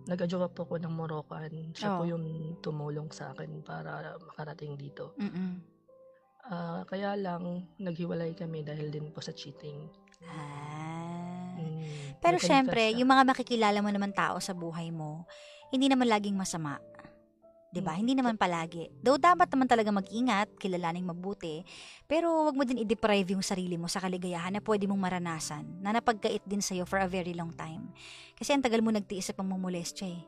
nag-a-jowa po ako ng Moroccan, siya po Oh. yung tumulong sa'kin para makarating dito. Mm. Kaya lang naghiwalay kami dahil din po sa cheating. Pero Nag-confess siyempre, siya. yung mga makikilala mo naman tao sa buhay mo, hindi naman laging masama. 'Di ba? Hindi naman palagi. Though dapat naman talaga mag-ingat, kilalaning mabuti, pero wag mo din i-deprive yung sarili mo sa kaligayahan na pwede mong maranasan, na napagkait din sa'yo for a very long time. Kasi ang tagal mo nagtiis sa pamumulestya eh.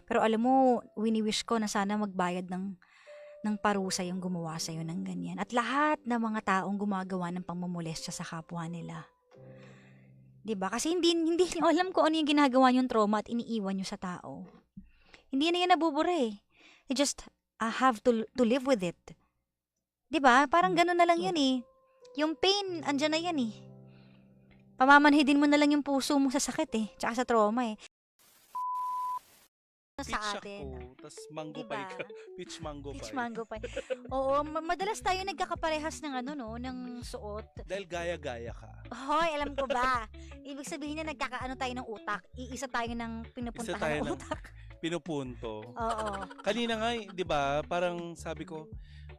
Pero alam mo, wini-wish ko na sana magbayad ng parusa yung gumawa sa'yo ng ganyan. At lahat ng mga taong gumagawa ng pamumulestya sa kapwa nila. 'Di ba? Kasi hindi niyo alam kung ano yung ginagawa niyong trauma at iniiwan niyo sa tao. Hindi na yan nabubura eh. You just have to live with it. 'Di ba? Parang gano'n na lang yan eh. Yung pain, andyan na yan eh. Pamamanhidin mo na lang yung puso mo sa sakit eh, tsaka sa trauma eh. Peach Sa atin. ako, tas mango Diba? pie ka. Peach mango Peach pie. mango pie. Oo, madalas tayo nagkakaparehas ng ano no, ng suot. Dahil gaya-gaya ka. Hoy, alam ko ba? Ibig sabihin niya nagkakaano tayo ng utak. Iisa tayo ng Isa pinupuntahan tayo ng ng utak. pinupunto. Oo. Kanina nga, di ba, parang sabi ko,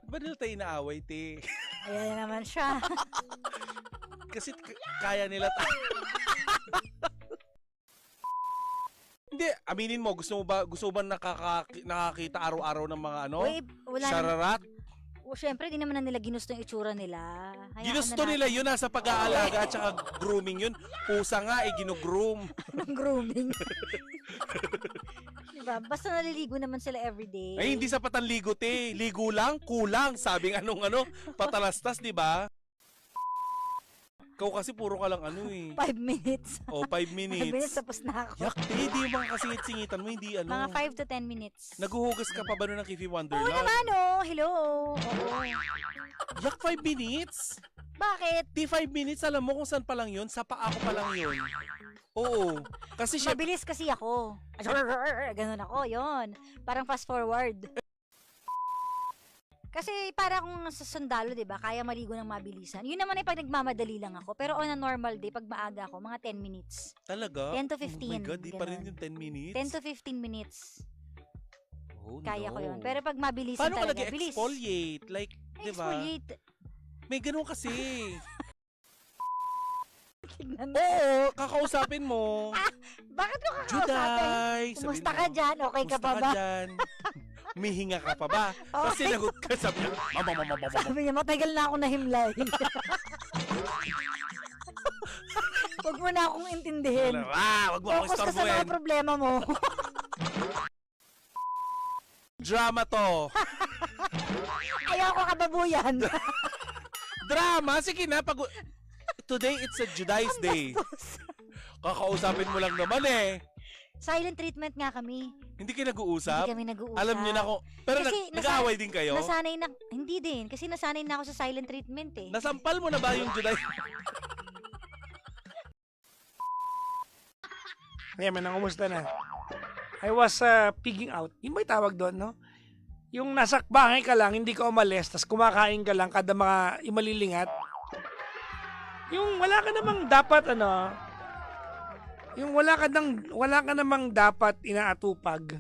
ba nila tayo inaaway, te? Ayan naman siya. Kasi kaya nila tayo. Hindi, aminin mo, gusto mo ba nakakita araw-araw ng mga ano? Uy, wala naman. Shararat? Syempre, di naman na nila ginusto yung itsura nila. Hayaan Ginusto na nila natin. yun, nasa pag-aalaga at saka grooming yun. Pusa nga, ginugroom. Ng grooming. Diba? Basta naliligo naman sila everyday. Ay, hindi sapat ang ligo, te. Ligo lang, kulang. Sabi ng patalastas, di ba? Ikaw kasi puro ka lang 5 minutes. O, 5 5 minutes minutes. tapos na ako. Yak, te, di yung mga kasingit-singitan mo, hindi Mga 5 to 10 minutes. Naguhugas ka pa ba nun ng Kifi Oo Wonderland? naman oh. Hello. Oo. Yak, 5 minutes? Bakit? Di 5 minutes, alam mo kung saan pa lang yun? Sa paa ko pa lang yun. Oo. Kasi syempre, Mabilis kasi ako. Ganun ako, yon. Parang fast forward. Kasi para akong sa sundalo, 'di ba? Kaya maligo ng mabilisan. Yun naman ay pag nagmamadali lang ako. Pero on a normal day, pag maaga ako, mga 10 minutes. talaga? 10 to Oh my 15, God, di pa rin ganun. yung 10 minutes? 10 to 15 minutes. Oh, Kaya no. ko yun. Pero pag mabilisan Paano ka talaga, bilis. nag-exfoliate? Like, di ba? Exfoliate. May ganun kasi. Tignan mo. Oo, kakausapin mo. Bakit mo kakausapin? Juday! Kumusta ka dyan? Okay ka pa ba? Dyan? Mihinga ka pa ba? Tapos Okay. sinagot ka, sabi niya, mama. Sabi niya, matagal na ako nahimlay. Huwag mo na akong intindihin. Wag mo akong Focus ka sa istorbohin. mga problema mo. Drama to. Ayoko kababuyan. Drama? Sige na, today it's a Judai's Day. Kakausapin mo lang naman eh. Silent treatment nga kami. Hindi kayo nag-uusap? Hindi kami nag-uusap. Alam niyo na kung... Pero Kasi nag-aaway din kayo? Nasanay na, hindi din. Kasi nasanay na ako sa silent treatment eh. Nasampal mo na ba yung Juday? Ayan, man, kumusta na? I was pigging out. Yung ba'y tawag doon, no? Yung nasa bahay ka lang, hindi ka umalis, tas kumakain ka lang kada mga yung malilingat. Yung wala ka namang dapat, yung wala ka namang dapat inaatupag.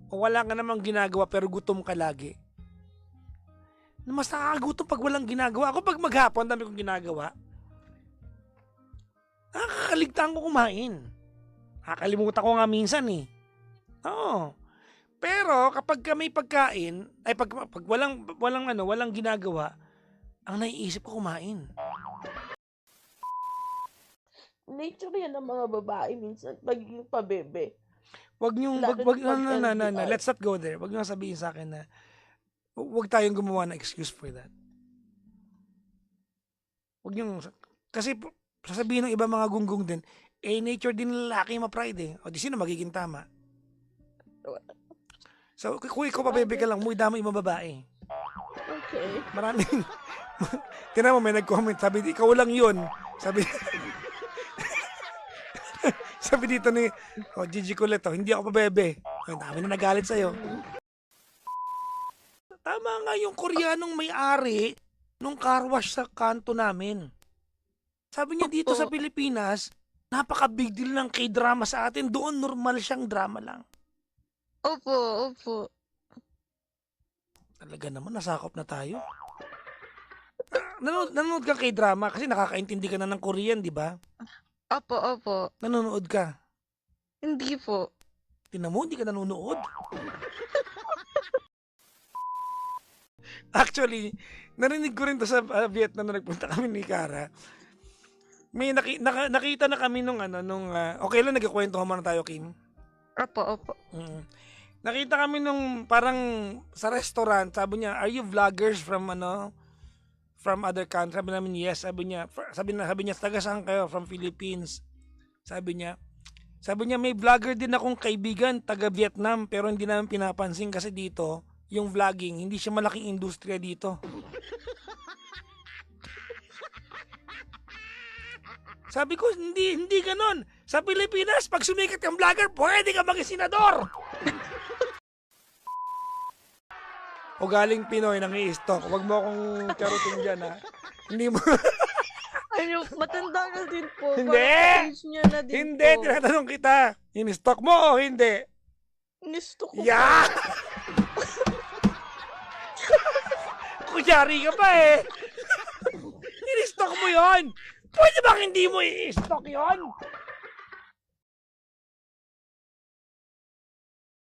O wala ka namang ginagawa pero gutom ka lagi. Mas nakakagutom pag walang ginagawa. Ako pag maghapon, dami kong ginagawa. Nakakaligtaan ko kumain. Nakakalimutan ko nga minsan eh. Oo. Pero kapag may pagkain, ay pag walang ginagawa, ang naiisip ko kumain. Nature yan ng mga babae minsan, magiging pabebe. Wag niyo Lalo wag na pag no. LDR. Let's not go there. Wag niyo sabihin sa akin na wag tayong gumawa ng excuse for that. Wag niyo kasi sasabihin ng iba mga gunggong din, nature din ng lalaki ma-pride eh. O di sino magiging tama? So, kung ikaw pabebe ka lang, muy dami ibang babae. Okay. Maraming tinan mo may nag-comment, sabi ikaw lang yun. Sabi sabi dito ni Gigi Coleto, hindi ako pabebe. Ay, dami na nagalit sa'yo. Tama nga yung Koreanong may-ari nung car wash sa kanto namin. Sabi niya dito sa Pilipinas, napaka-big deal ng K-drama sa atin. Doon, normal siyang drama lang. Opo, opo. Talaga naman, nasakop na tayo. Nanonood ka K-drama kasi nakakaintindi ka na ng Korean, di ba? Opo, opo. Nanonood ka. Hindi po. Tingnan mo, hindi ka nanonood. Actually, narinig ko rin to sa Vietnam na nagpunta kami ni Kara. May nakita na kami nung okay lang, nagkakwentuhan muna tayo, Kim. Opo, opo. Nakita kami nung parang sa restaurant, sabi niya, "Are you vloggers from from other countries?" Sabi namin, "Yes." Sabi niya, "Taga saan kayo?" "From Philippines." Sabi niya, "May vlogger din akong kaibigan, taga Vietnam, pero hindi namin pinapansin kasi dito, yung vlogging, hindi siya malaking industriya dito." Sabi ko, hindi ganon. Sa Pilipinas, pag sumikat kang vlogger, pwede ka maging senador. O galing Pinoy, nang i-stalk. Huwag mo akong charutin dyan, ha? Hindi mo... Ano, matanda na din po. Hindi! Parang age niya na din Hindi, po. tinatanong kita. In-stalk mo o hindi? Gusto ko Yeah! Kunyari ka pa eh. In-stalk mo yon. Pwede bang hindi mo i-stalk yon?